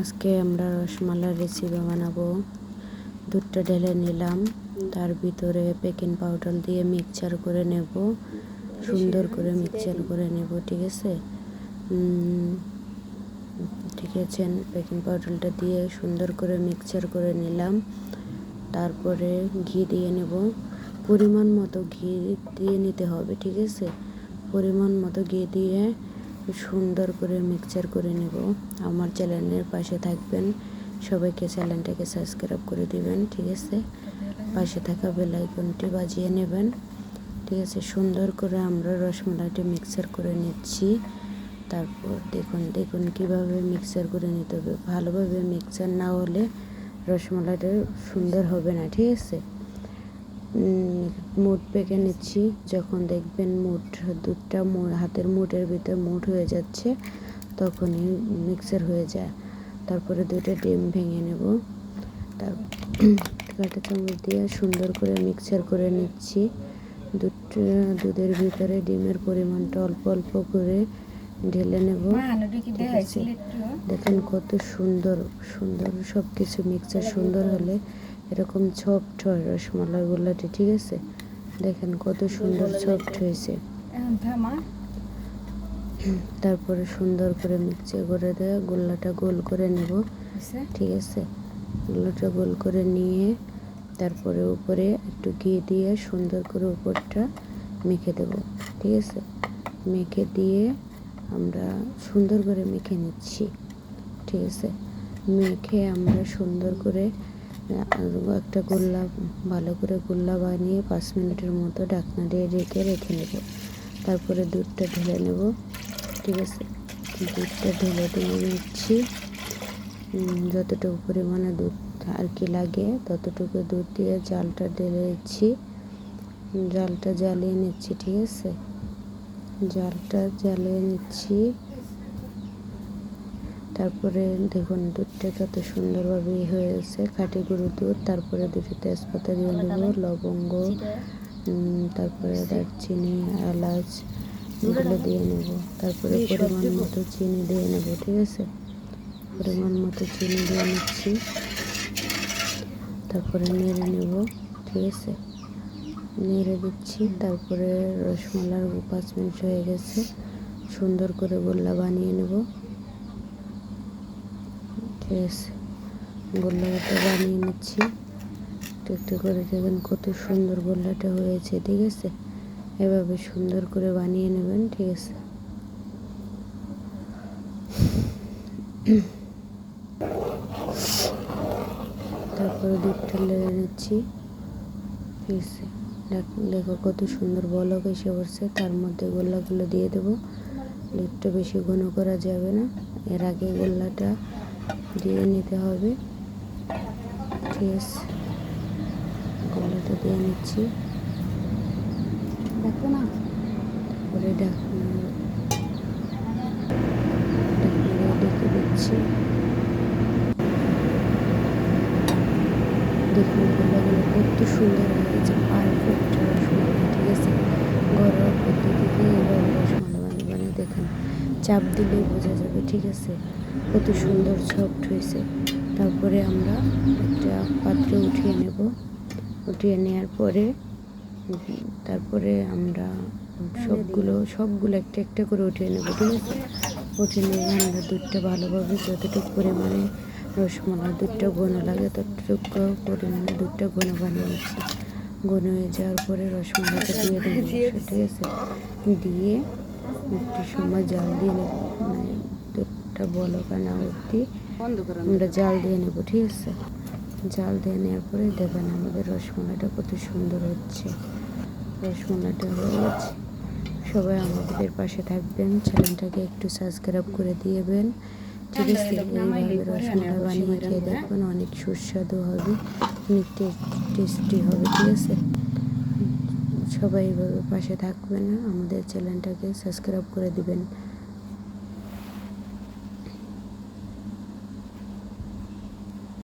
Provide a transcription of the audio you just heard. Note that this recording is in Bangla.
আজকে আমরা রসমালাই রেসিপি বানাবো। দুধটা ঢেলে নিলাম, তার ভিতরে বেকিং পাউডার দিয়ে মিক্সচার করে নেব, সুন্দর করে মিক্সচার করে নেব। ঠিক আছে, ঠিক আছে। বেকিং পাউডারটা দিয়ে সুন্দর করে মিক্সচার করে নিলাম। তারপরে ঘি দিয়ে নেব, পরিমাণ মতো ঘি দিয়ে নিতে হবে। ঠিক আছে, পরিমাণ মতো ঘি দিয়ে সুন্দর করে মিক্সচার করে নেব। আমার চ্যানেলের পাশে থাকবেন, সবাইকে চ্যানেলটাকে সাবস্ক্রাইব করে দিবেন। ঠিক আছে, পাশে থাকা বেল আইকনটি বাজিয়ে নেবেন। ঠিক আছে, সুন্দর করে আমরা রসমালাইটা মিক্সচার করে নিচ্ছি। তারপর দেখুন কিভাবে মিক্সচার করে নিতে হবে। ভালোভাবে মিক্সচার না হলে রসমালাইটা সুন্দর হবে না। ঠিক আছে, মুড পেকে নিচ্ছি। যখন দেখবেন দুধটা হাতের মুঠের ভিতরে মুঠ হয়ে যাচ্ছে, তখনই মিক্সচার হয়ে যায়। তারপরে 2টা ডিম ভেঙে নেব, কাঁটা চামচ দিয়ে সুন্দর করে মিক্সচার করে নিচ্ছি। দুধের ভিতরে ডিমের পরিমাণটা অল্প অল্প করে ঢেলে নেব। দেখেন কত সুন্দর সুন্দর সব কিছু মিক্সচার সুন্দর হলে এরকম সফট হয় রসমালাই গোল্লাটি। ঠিক আছে, দেখেন কত সুন্দর সফট হয়েছে। তারপরে সুন্দর করে মিক্সচার করে দেওয়া গোল্লাটা গোল করে নেব। ঠিক আছে, গোল্লাটা গোল করে নিয়ে তারপরে উপরে একটু ঘি দিয়ে সুন্দর করে উপরটা মেখে দেব। ঠিক আছে, মেখে দিয়ে আমরা সুন্দর করে মেখে নিচ্ছি। ঠিক আছে, মেখে আমরা সুন্দর করে একটা গোল্লা ভালো করে গোল্লা বানিয়ে 5 মিনিটের মতো ঢাকনা দিয়ে রেখে নেব। তারপরে দুধটা ঢেলে নেব। ঠিক আছে, দুধটা ঢেলে নিচ্ছি। যতটুকু পরিমাণে দুধ আর কি লাগে ততটুকু দুধ দিয়ে জালটা ঢেলে দিচ্ছি, জালটা জ্বালিয়ে নিচ্ছি। ঠিক আছে, জালটা জ্বালিয়ে নিচ্ছি। তারপরে দেখুন দুধটা কত সুন্দরভাবে হয়েছে, খাঁটি গরুর দুধ। তারপরে 2টি তেজপাতা দিয়ে দেব, লবঙ্গ, তারপরে দারচিনি, এলাচ এগুলো দিয়ে নেব। তারপরে পরিমাণ মতো চিনি দিয়ে নেব। ঠিক আছে, পরিমাণ মতো চিনি দিয়ে নিচ্ছি। তারপরে নেড়ে নেব। ঠিক আছে, নেড়ে দিচ্ছি। তারপরে রসমালাই 5 মিনিট হয়ে গেছে, সুন্দর করে গোল্লা বানিয়ে নেব। ঠিক আছে, গোল্লাটা বানিয়ে নিচ্ছি একটু করে। দেখবেন কত সুন্দর গোল্লাটা হয়েছে। ঠিক আছে, এভাবে সুন্দর করে বানিয়ে নেবেন। ঠিক আছে, তারপরে দুধটা লেড়ে নিচ্ছি। ঠিক আছে, দেখো কত সুন্দর বলক এসে পড়ছে। তার মধ্যে গোল্লাগুলো দিয়ে দেবো। দুধটা বেশি ঘন করা যাবে না, এর আগে গোল্লাটা দিয়ে নিতে হবে। ঠিক আছে, গোল্লাটা দিয়ে নিচ্ছি। দেখো না, তারপরে ঢাকনা ঢেকে দিচ্ছি। দেখুন গোল্লাগুলো কত সুন্দর হয়েছে, পারফেক্ট রসমালাই। ঠিক আছে, ঘরোয়া পদ্ধতিতে এইভাবে রসমালাই বানিয়ে দেখেন, চাপ দিলেই বোঝা যাবে। ঠিক আছে, কত সুন্দর সফট হয়েছে। তারপরে আমরা একটা পাত্রে উঠিয়ে নেব। উঠিয়ে নেওয়ার পরে তারপরে আমরা সবগুলো একটা একটা করে উঠিয়ে নেব। ঠিক আছে, উঠিয়ে নিয়ে আমরা দুধটা ভালোভাবে যতটুকু পরিমাণে রসমালাই দুধটা ঘন লাগে ততটুকু পরিমাণে দুধটা ঘন বানিয়ে নিচ্ছি। ঘন হয়ে যাওয়ার পরে রসমালাইটা দিয়ে দেবো। ঠিক আছে, দিয়ে একটু সময় জাল দিয়ে নেব, মানে দুধটা বলক আনা অবধি আমরা জাল দিয়ে নেব। ঠিক আছে, জাল দিয়ে নেওয়ার পরে দেখবেন আমাদের রসমালাইটা কত সুন্দর হচ্ছে। রসমালাইটা হয়ে গেছে। সবাই আমাদের পাশে থাকবেন, চ্যানেলটাকে একটু সাবস্ক্রাইব করে দিয়েবেন। ঠিক আছে, এইভাবে রসমালাই বানিয়ে খেয়ে দেখবেন, অনেক সুস্বাদু হবে, অনেক টেস্টি হবে। ঠিক আছে, সবাই এইভাবে পাশে থাকবেন, আমাদের চ্যানেলটাকে সাবস্ক্রাইব করে দিবেন।